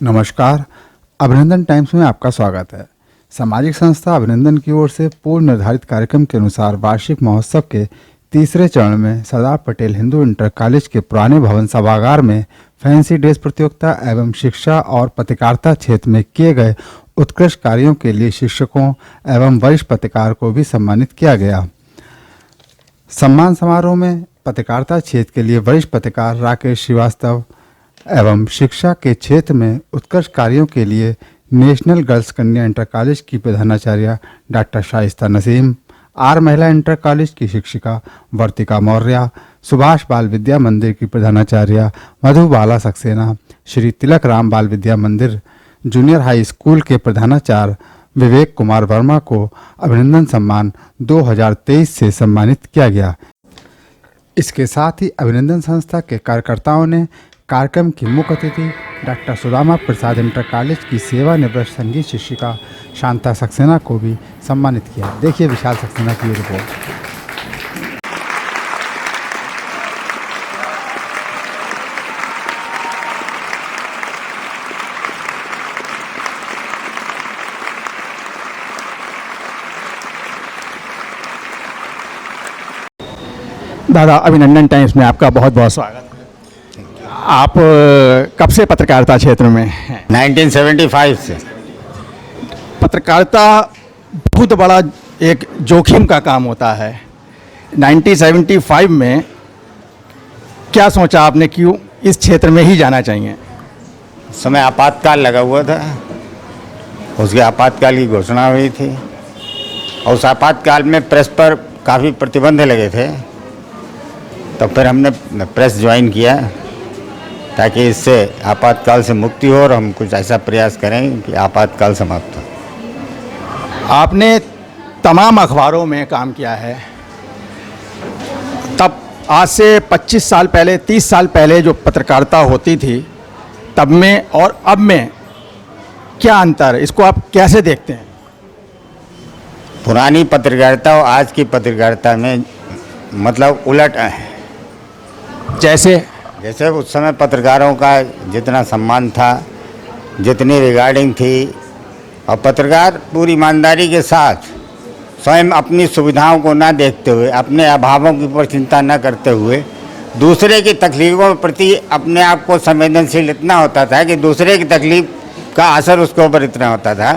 नमस्कार। अभिनंदन टाइम्स में आपका स्वागत है। सामाजिक संस्था अभिनंदन की ओर से पूर्व निर्धारित कार्यक्रम के अनुसार वार्षिक महोत्सव के तीसरे चरण में सरदार पटेल हिंदू इंटर कॉलेज के पुराने भवन सभागार में फैंसी ड्रेस प्रतियोगिता एवं शिक्षा और पत्रकारिता क्षेत्र में किए गए उत्कृष्ट कार्यों के लिए शिक्षकों एवं वरिष्ठ पत्रकार को भी सम्मानित किया गया। सम्मान समारोह में पत्रकारिता क्षेत्र के लिए वरिष्ठ पत्रकार राकेश श्रीवास्तव एवं शिक्षा के क्षेत्र में उत्कृष्ट कार्यों के लिए नेशनल गर्ल्स कन्या इंटर कॉलेज की प्रधानाचार्य डॉक्टर शाइस्ता नसीम, आर महिला इंटर कॉलेज की शिक्षिका वर्तिका मौर्य, सुभाष बाल विद्या मंदिर की प्रधानाचार्य मधुबाला सक्सेना, श्री तिलक राम बाल विद्या मंदिर जूनियर हाई स्कूल के प्रधानाचार्य विवेक कुमार वर्मा को अभिनंदन सम्मान 2023 से सम्मानित किया गया। इसके साथ ही अभिनंदन संस्था के कार्यकर्ताओं ने कार्यक्रम की मुख्य अतिथि doctor Sudama Prasad inter college की सेवानिवृत्त संगीत शिक्षिका शांता सक्सेना को भी सम्मानित किया। देखिए विशाल सक्सेना की रिपोर्ट। दादा, अभिनंदन टाइम्स में आपका बहुत बहुत स्वागत है। आप कब से पत्रकारिता क्षेत्र में हैं? 1975 से। पत्रकारिता बहुत बड़ा एक जोखिम का काम होता है। 1975 में क्या सोचा आपने, क्यों इस क्षेत्र में ही जाना चाहिए? उस समय आपातकाल लगा हुआ था, उसके आपातकाल की घोषणा हुई थी और उस आपातकाल में प्रेस पर काफ़ी प्रतिबंध लगे थे। तो फिर हमने प्रेस ज्वाइन किया ताकि इससे आपातकाल से मुक्ति हो और हम कुछ ऐसा प्रयास करें कि आपातकाल समाप्त हो। आपने तमाम अखबारों में काम किया है। तब आज से 25 साल पहले, 30 साल पहले जो पत्रकारिता होती थी तब में और अब में क्या अंतर है, इसको आप कैसे देखते हैं? पुरानी पत्रकारिता और आज की पत्रकारिता में मतलब उलट है। जैसे उस समय पत्रकारों का जितना सम्मान था, जितनी रिगार्डिंग थी, और पत्रकार पूरी ईमानदारी के साथ स्वयं अपनी सुविधाओं को ना देखते हुए, अपने अभावों की पर चिंता न करते हुए, दूसरे की तकलीफ़ों के प्रति अपने आप को संवेदनशील इतना होता था कि दूसरे की तकलीफ़ का असर उसके ऊपर इतना होता था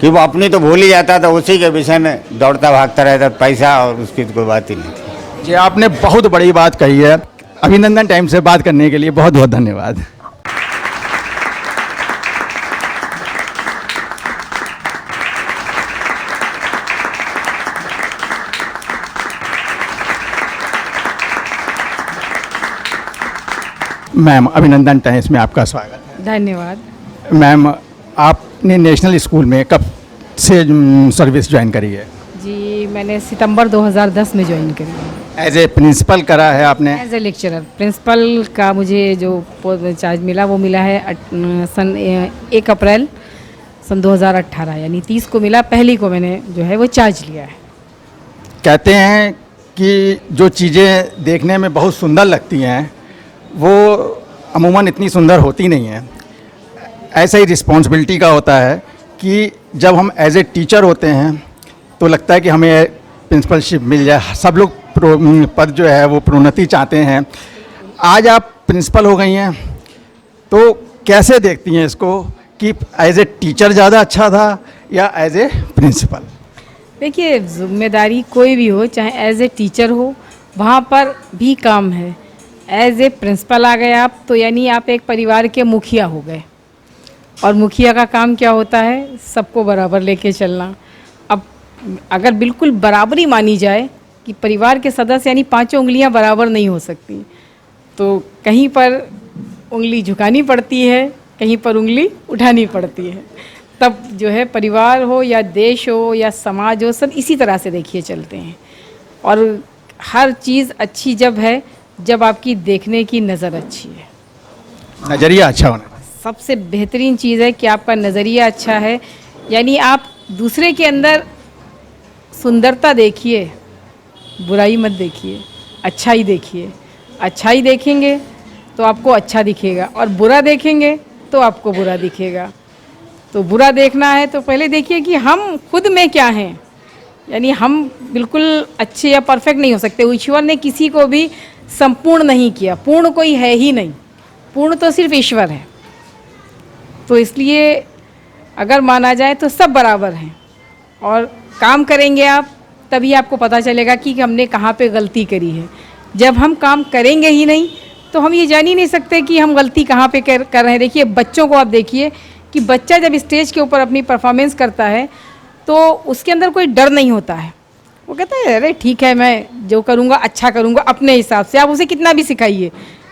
कि वो अपनी तो भूल ही जाता था, उसी के विषय में दौड़ता भागता रहता, पैसा और उसकी तो कोई बात ही नहीं थी। जी, आपने बहुत बड़ी बात कही है। अभिनंदन टाइम से बात करने के लिए बहुत बहुत धन्यवाद। मैम, अभिनंदन टाइम्स में आपका स्वागत है। धन्यवाद। मैम, आपने नेशनल स्कूल में कब से सर्विस ज्वाइन करी है? जी, मैंने सितंबर 2010 में ज्वाइन करी है। एज ए प्रिंसिपल करा है आपने? As a lecturer. प्रिंसिपल का मुझे जो चार्ज मिला वो मिला है सन 1 अप्रैल सन 2018, यानी 30 को मिला। पहली को मैंने जो है वो चार्ज लिया है। कहते हैं कि जो चीज़ें देखने में बहुत सुंदर लगती हैं वो अमूमन इतनी सुंदर होती नहीं हैं। ऐसा ही रिस्पॉन्सिबिलिटी का होता है कि जब हम एज ए टीचर होते हैं तो लगता है कि हमें प्रिंसिपलशिप मिल जाए। सब लोग पद जो है वो प्रोन्नति चाहते हैं। आज आप प्रिंसिपल हो गई हैं तो कैसे देखती हैं इसको कि एज ए टीचर ज़्यादा अच्छा था या एज ए प्रिंसिपल? देखिए, जिम्मेदारी कोई भी हो, चाहे एज ए टीचर हो, वहाँ पर भी काम है। एज ए प्रिंसिपल आ गए आप तो यानी आप एक परिवार के मुखिया हो गए, और मुखिया का काम क्या होता है? सबको बराबर लेके चलना। अब अगर बिल्कुल बराबरी मानी जाए कि परिवार के सदस्य यानी 5 उंगलियां बराबर नहीं हो सकती, तो कहीं पर उंगली झुकानी पड़ती है, कहीं पर उंगली उठानी पड़ती है। तब जो है परिवार हो या देश हो या समाज हो, सब इसी तरह से देखिए चलते हैं। और हर चीज़ अच्छी जब है जब आपकी देखने की नज़र अच्छी है। नज़रिया अच्छा होना सबसे बेहतरीन चीज़ है कि आपका नज़रिया अच्छा है, यानी आप दूसरे के अंदर सुंदरता देखिए, बुराई मत देखिए, अच्छाई देखिए। अच्छाई देखेंगे तो आपको अच्छा दिखेगा, और बुरा देखेंगे तो आपको बुरा दिखेगा। तो बुरा देखना है तो पहले देखिए कि हम खुद में क्या हैं, यानी हम बिल्कुल अच्छे या परफेक्ट नहीं हो सकते। ईश्वर ने किसी को भी संपूर्ण नहीं किया, पूर्ण कोई है ही नहीं, पूर्ण तो सिर्फ ईश्वर है। तो इसलिए अगर माना जाए तो सब बराबर हैं, और काम करेंगे आप तभी आपको पता चलेगा कि हमने कहाँ पे गलती करी है। जब हम काम करेंगे ही नहीं तो हम ये जान ही नहीं सकते कि हम गलती कहाँ पे कर रहे हैं। देखिए बच्चों को आप देखिए कि बच्चा जब स्टेज के ऊपर अपनी परफॉर्मेंस करता है तो उसके अंदर कोई डर नहीं होता है। वो कहता है अरे ठीक है, मैं जो करूँगा अच्छा करूँगा अपने हिसाब से। आप उसे कितना भी सिखाइए।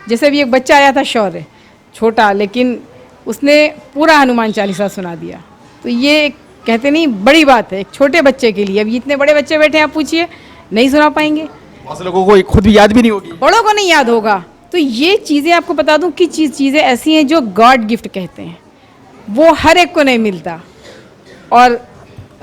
जैसे भी एक बच्चा आया था शौर्य, छोटा, लेकिन उसने पूरा हनुमान चालीसा सुना दिया। तो ये कहते नहीं बड़ी बात है एक छोटे बच्चे के लिए। अब इतने बड़े बच्चे बैठे हैं, आप पूछिए नहीं सुना पाएंगे। बहुत से लोगों को खुद भी याद भी नहीं होगी, बड़ों को नहीं याद होगा। तो ये चीज़ें आपको बता दूं कि चीज़ें ऐसी हैं जो गॉड गिफ्ट कहते हैं, वो हर एक को नहीं मिलता। और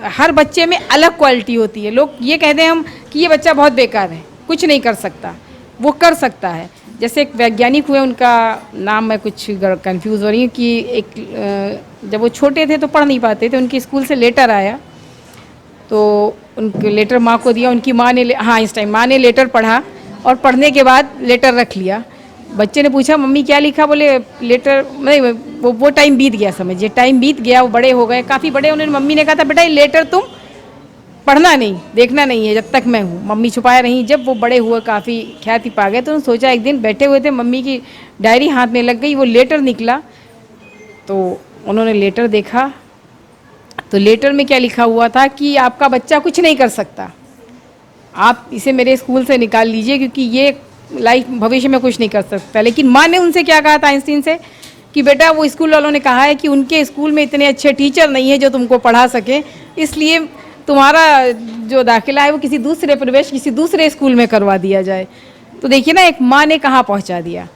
हर बच्चे में अलग क्वालिटी होती है। लोग ये कहते हैं हम कि ये बच्चा बहुत बेकार है, कुछ नहीं कर सकता, वो कर सकता है। जैसे एक वैज्ञानिक हुए, उनका नाम मैं कुछ कंफ्यूज हो रही हूँ कि जब वो छोटे थे तो पढ़ नहीं पाते थे, उनके स्कूल से लेटर आया तो उनके लेटर माँ को दिया। उनकी माँ ने इस टाइम माँ ने लेटर पढ़ा और पढ़ने के बाद लेटर रख लिया। बच्चे ने पूछा मम्मी क्या लिखा? बोले लेटर नहीं, वो टाइम बीत गया, समझिए टाइम बीत गया, वो बड़े हो गए, काफ़ी बड़े। उन्होंने मम्मी ने कहा था बेटा ये लेटर तुम पढ़ना नहीं, देखना नहीं है जब तक मैं हूँ। मम्मी छुपाए रही। जब वो बड़े हुए, काफ़ी ख्याति पा गए, तो उन्होंने सोचा, एक दिन बैठे हुए थे, मम्मी की डायरी हाथ में लग गई, वो लेटर निकला तो उन्होंने लेटर देखा। तो लेटर में क्या लिखा हुआ था कि आपका बच्चा कुछ नहीं कर सकता, आप इसे मेरे स्कूल से निकाल लीजिए क्योंकि ये लाइफ भविष्य में कुछ नहीं कर सकता। लेकिन माँ ने उनसे क्या कहा था आइंस्टीन से कि बेटा वो स्कूल वालों ने कहा है कि उनके स्कूल में इतने अच्छे टीचर नहीं है जो तुमको पढ़ा सके, इसलिए तुम्हारा जो दाखिला है वो किसी दूसरे प्रवेश किसी दूसरे स्कूल में करवा दिया जाए। तो देखिए ना, एक माँ ने कहाँ पहुँचा दिया।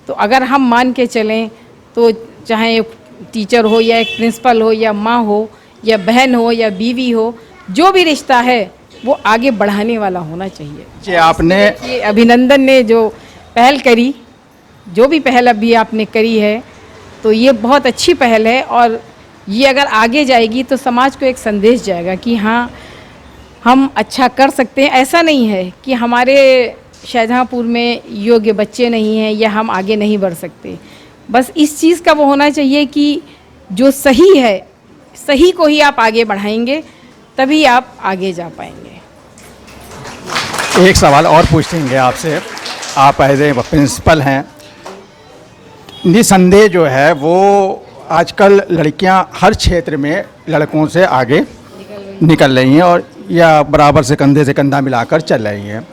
तो अगर हम मान के चलें तो चाहे एक टीचर हो या एक प्रिंसिपल हो या माँ हो या बहन हो या बीवी हो, जो भी रिश्ता है वो आगे बढ़ाने वाला होना चाहिए। जी आपने ये अभिनंदन ने जो पहल करी, जो भी पहल अभी आपने करी है, तो ये बहुत अच्छी पहल है। और ये अगर आगे जाएगी तो समाज को एक संदेश जाएगा कि हाँ हम अच्छा कर सकते हैं। ऐसा नहीं है कि हमारे शाहजहाँपुर में योग्य बच्चे नहीं हैं या हम आगे नहीं बढ़ सकते। बस इस चीज़ का वो होना चाहिए कि जो सही है, सही को ही आप आगे बढ़ाएंगे तभी आप आगे जा पाएंगे। एक सवाल और पूछेंगे आपसे। आप एज ए प्रिंसिपल हैं, निसंदेह जो है वो आजकल लड़कियां हर क्षेत्र में लड़कों से आगे निकल रही हैं और या बराबर से कंधा मिलाकर चल रही हैं।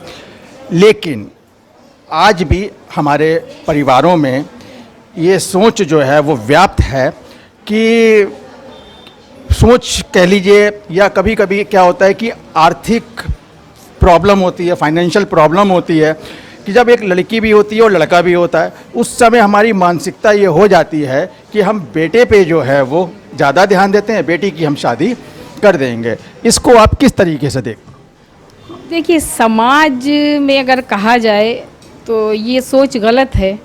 लेकिन आज भी हमारे परिवारों में ये सोच जो है वो व्याप्त है कि सोच कह लीजिए, या कभी कभी क्या होता है कि आर्थिक प्रॉब्लम होती है, फाइनेंशियल प्रॉब्लम होती है कि जब एक लड़की भी होती है और लड़का भी होता है, उस समय हमारी मानसिकता ये हो जाती है कि हम बेटे पे जो है वो ज़्यादा ध्यान देते हैं, बेटी की हम शादी कर देंगे। इसको आप किस तरीके से देखिए, समाज में अगर कहा जाए तो ये सोच गलत है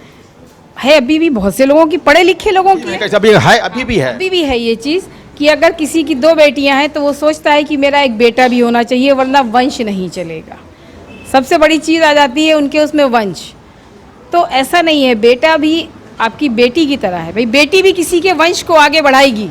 अभी भी बहुत से लोगों की, पढ़े लिखे लोगों की अभी भी है ये चीज़ कि अगर किसी की 2 बेटियां हैं तो वो सोचता है कि मेरा एक बेटा भी होना चाहिए वरना वंश नहीं चलेगा। सबसे बड़ी चीज़ आ जाती है उनके उसमें वंश। तो ऐसा नहीं है, बेटा भी आपकी बेटी की तरह है भाई, बेटी भी किसी के वंश को आगे बढ़ाएगी।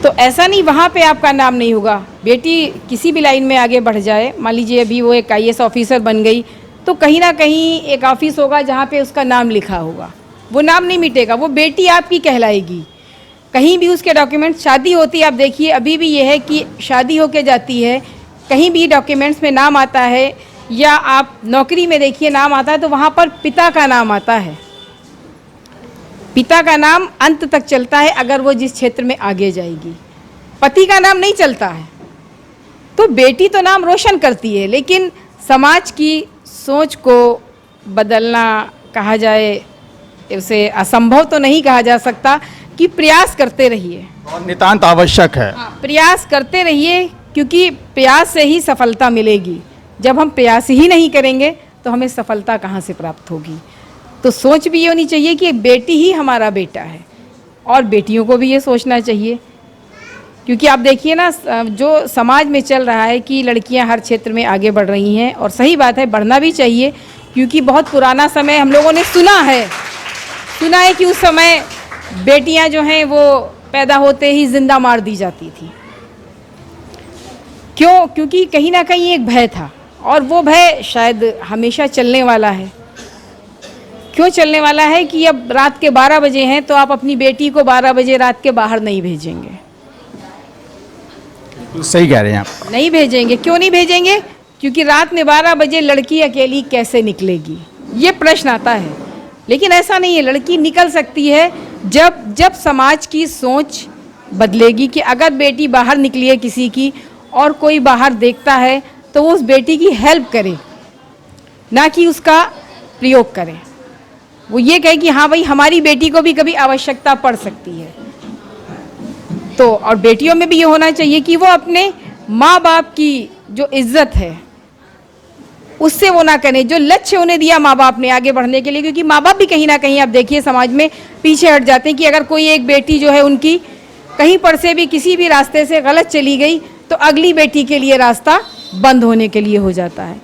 तो ऐसा नहीं वहाँ पे आपका नाम नहीं होगा। बेटी किसी भी लाइन में आगे बढ़ जाए, मान लीजिए अभी वो एक IAS ऑफिसर बन गई तो कहीं ना कहीं एक ऑफिस होगा जहाँ पे उसका नाम लिखा होगा, वो नाम नहीं मिटेगा, वो बेटी आपकी कहलाएगी। कहीं भी उसके डॉक्यूमेंट्स, शादी होती है, आप देखिए अभी भी ये है कि शादी होके जाती है, कहीं भी डॉक्यूमेंट्स में नाम आता है, या आप नौकरी में देखिए नाम आता है तो वहाँ पर पिता का नाम आता है। पिता का नाम अंत तक चलता है अगर वो जिस क्षेत्र में आगे जाएगी, पति का नाम नहीं चलता है। तो बेटी तो नाम रोशन करती है, लेकिन समाज की सोच को बदलना, कहा जाए उसे असंभव तो नहीं कहा जा सकता, कि प्रयास करते रहिए और नितांत आवश्यक है। प्रयास करते रहिए क्योंकि प्रयास से ही सफलता मिलेगी। जब हम प्रयास ही नहीं करेंगे तो हमें सफलता कहाँ से प्राप्त होगी। तो सोच भी ये होनी चाहिए कि बेटी ही हमारा बेटा है, और बेटियों को भी ये सोचना चाहिए। क्योंकि आप देखिए ना, जो समाज में चल रहा है कि लड़कियां हर क्षेत्र में आगे बढ़ रही हैं, और सही बात है, बढ़ना भी चाहिए। क्योंकि बहुत पुराना समय हम लोगों ने सुना है कि उस समय बेटियां जो हैं वो पैदा होते ही जिंदा मार दी जाती थी। क्यों? क्योंकि कहीं ना कहीं एक भय था, और वो भय शायद हमेशा चलने वाला है। क्यों चलने वाला है कि अब रात के 12 बजे हैं तो आप अपनी बेटी को 12 बजे रात के बाहर नहीं भेजेंगे। सही कह रहे हैं आप। नहीं भेजेंगे। क्यों नहीं भेजेंगे? क्योंकि रात में 12 बजे लड़की अकेली कैसे निकलेगी, ये प्रश्न आता है। लेकिन ऐसा नहीं है, लड़की निकल सकती है जब समाज की सोच बदलेगी कि अगर बेटी बाहर निकली है किसी की और कोई बाहर देखता है तो वो उस बेटी की हेल्प करे, ना कि उसका प्रयोग करे। वो ये कहे कि हाँ भाई, हमारी बेटी को भी कभी आवश्यकता पड़ सकती है। तो और बेटियों में भी ये होना चाहिए कि वो अपने माँ बाप की जो इज्जत है उससे वो ना करें, जो लक्ष्य उन्हें दिया माँ बाप ने आगे बढ़ने के लिए। क्योंकि माँ बाप भी कहीं ना कहीं आप देखिए समाज में पीछे हट जाते हैं कि अगर कोई एक बेटी जो है उनकी कहीं पर से भी किसी भी रास्ते से गलत चली गई तो अगली बेटी के लिए रास्ता बंद होने के लिए हो जाता है।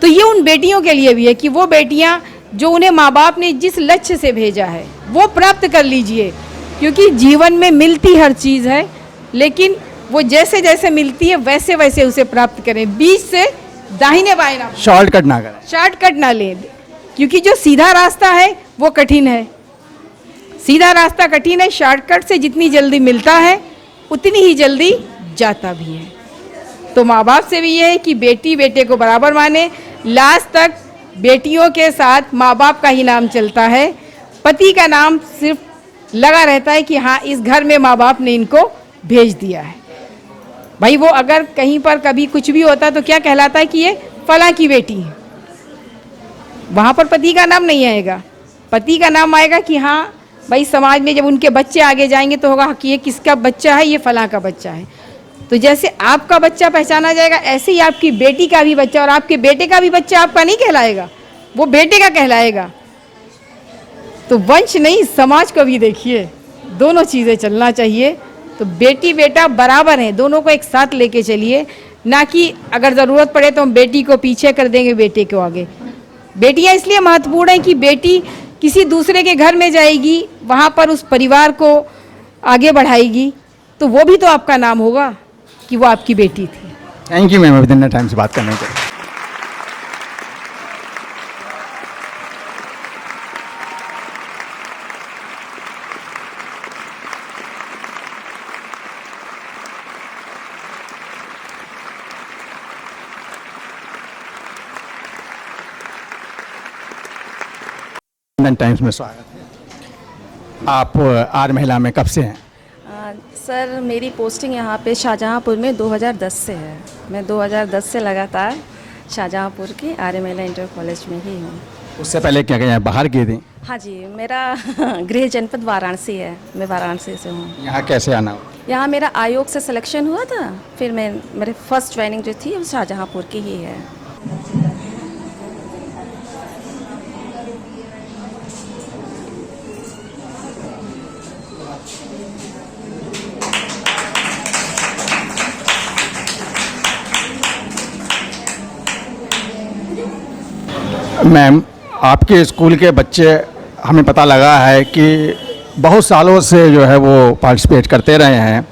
तो ये उन बेटियों के लिए भी है कि वो बेटियां जो उन्हें माँ बाप ने जिस लक्ष्य से भेजा है वो प्राप्त कर लीजिए। क्योंकि जीवन में मिलती हर चीज़ है, लेकिन वो जैसे जैसे मिलती है वैसे वैसे उसे प्राप्त करें, बीच से दाहिने बाएं ना, शॉर्टकट ना करें। शॉर्टकट ना लें। क्योंकि जो सीधा रास्ता है वो कठिन है, सीधा रास्ता कठिन है। शॉर्टकट से जितनी जल्दी मिलता है उतनी ही जल्दी जाता भी है। तो माँ बाप से भी ये है कि बेटी बेटे को बराबर माने। लास्ट तक बेटियों के साथ माँ बाप का ही नाम चलता है, पति का नाम सिर्फ लगा रहता है कि हाँ इस घर में माँ बाप ने इनको भेज दिया है। भाई वो अगर कहीं पर कभी कुछ भी होता तो क्या कहलाता है कि ये फलां की बेटी है, वहाँ पर पति का नाम नहीं आएगा। पति का नाम आएगा कि हाँ भाई समाज में जब उनके बच्चे आगे जाएंगे तो होगा कि ये किसका बच्चा है, ये फलां का बच्चा है। तो जैसे आपका बच्चा पहचाना जाएगा, ऐसे ही आपकी बेटी का भी बच्चा और आपके बेटे का भी बच्चा आपका नहीं कहलाएगा, वो बेटे का कहलाएगा। तो वंश नहीं, समाज को भी देखिए, दोनों चीज़ें चलना चाहिए। तो बेटी बेटा बराबर हैं, दोनों को एक साथ लेके चलिए, ना कि अगर ज़रूरत पड़े तो हम बेटी को पीछे कर देंगे बेटे को आगे। बेटियां इसलिए महत्वपूर्ण हैं कि बेटी किसी दूसरे के घर में जाएगी, वहाँ पर उस परिवार को आगे बढ़ाएगी, तो वो भी तो आपका नाम होगा कि वो आपकी बेटी थी। थैंक यू मैम, अभी टाइम से बात करने के लिए। टाइम्स में स्वागत है। आप आर महिला में कब से हैं? सर मेरी पोस्टिंग यहाँ पे शाहजहाँपुर में 2010 से है। मैं 2010 से लगातार शाहजहाँपुर की आर्य महिला इंटर कॉलेज में ही हूँ। उससे पहले क्या कहें, बाहर गए थे? हाँ जी, मेरा गृह जनपद वाराणसी है, मैं वाराणसी से हूँ। यहाँ कैसे आना हुआ? यहाँ मेरा आयोग से सिलेक्शन हुआ था, फिर मेरे फर्स्ट ज्वाइनिंग जो थी वो शाहजहाँपुर की ही है। मैम, आपके स्कूल के बच्चे, हमें पता लगा है कि बहुत सालों से जो है वो पार्टिसिपेट करते रहे हैं।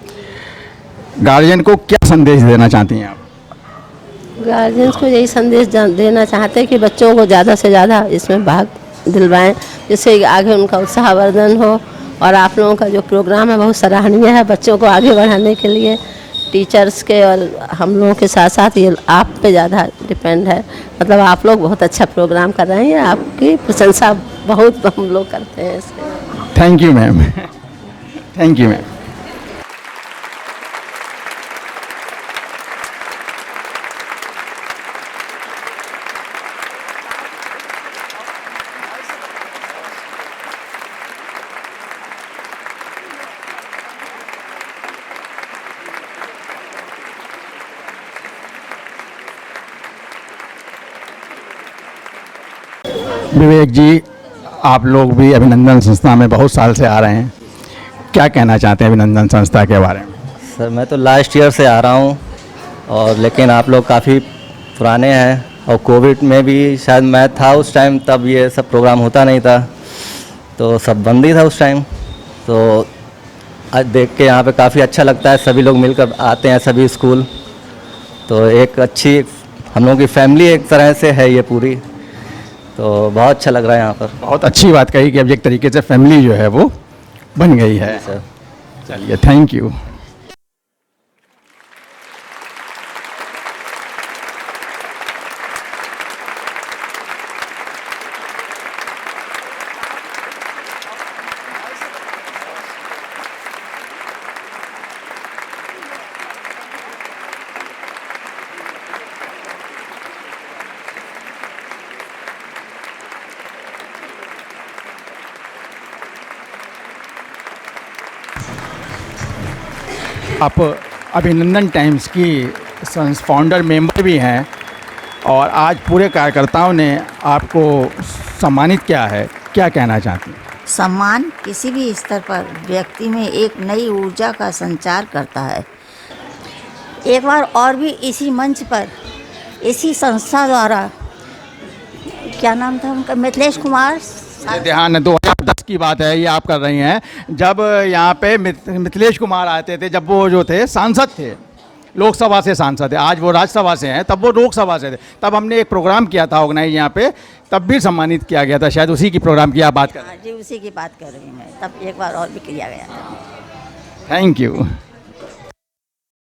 गार्जियन को क्या संदेश देना चाहती हैं आप? गार्जियंस को यही संदेश देना चाहते हैं कि बच्चों को ज़्यादा से ज़्यादा इसमें भाग दिलवाएं, जिससे आगे उनका उत्साहवर्धन हो। और आप लोगों का जो प्रोग्राम है बहुत सराहनीय है, बच्चों को आगे बढ़ाने के लिए टीचर्स के और हम लोगों के साथ साथ ये आप पे ज़्यादा डिपेंड है। मतलब आप लोग बहुत अच्छा प्रोग्राम कर रहे हैं, आपकी प्रशंसा बहुत हम लोग करते हैं इसके। Thank you ma'am. Thank you ma'am. Vivek ji, आप लोग भी अभिनंदन संस्था में बहुत साल से आ रहे हैं, क्या कहना चाहते हैं अभिनंदन संस्था के बारे में? सर मैं तो लास्ट ईयर से आ रहा हूँ, और लेकिन आप लोग काफ़ी पुराने हैं, और कोविड में भी शायद मैं था उस टाइम, तब ये सब प्रोग्राम होता नहीं था, तो सब बंद ही था उस टाइम। तो आज देख के यहाँ पे काफ़ी अच्छा लगता है, सभी लोग मिलकर आते हैं, सभी स्कूल, तो एक अच्छी हम लोगों की फैमिली एक तरह से है ये पूरी, तो बहुत अच्छा लग रहा है यहाँ पर। बहुत अच्छी बात कही कि अब एक तरीके से फैमिली जो है वो बन गई है। सर चलिए, थैंक यू। आप अभिनंदन टाइम्स की फाउंडर मेंबर भी हैं, और आज पूरे कार्यकर्ताओं ने आपको सम्मानित किया है, क्या कहना चाहती हैं? सम्मान किसी भी स्तर पर व्यक्ति में एक नई ऊर्जा का संचार करता है। एक बार और भी इसी मंच पर इसी संस्था द्वारा, क्या नाम था उनका, मिथिलेश कुमार, ध्यान 2010 की बात है ये आप कर रही हैं, जब यहाँ पे मिथिलेश कुमार आते थे, जब वो जो थे सांसद थे, लोकसभा से सांसद है, आज वो राज्यसभा से हैं, तब वो लोकसभा से थे, तब हमने एक प्रोग्राम किया था ऑर्गेनाइज यहाँ पे, तब भी सम्मानित किया गया था, शायद उसी की प्रोग्राम की आप बात कर रहे हैं। जी उसी की बात कर रही हूँ मैं, तब एक बार और भी किया गया था। Thank you.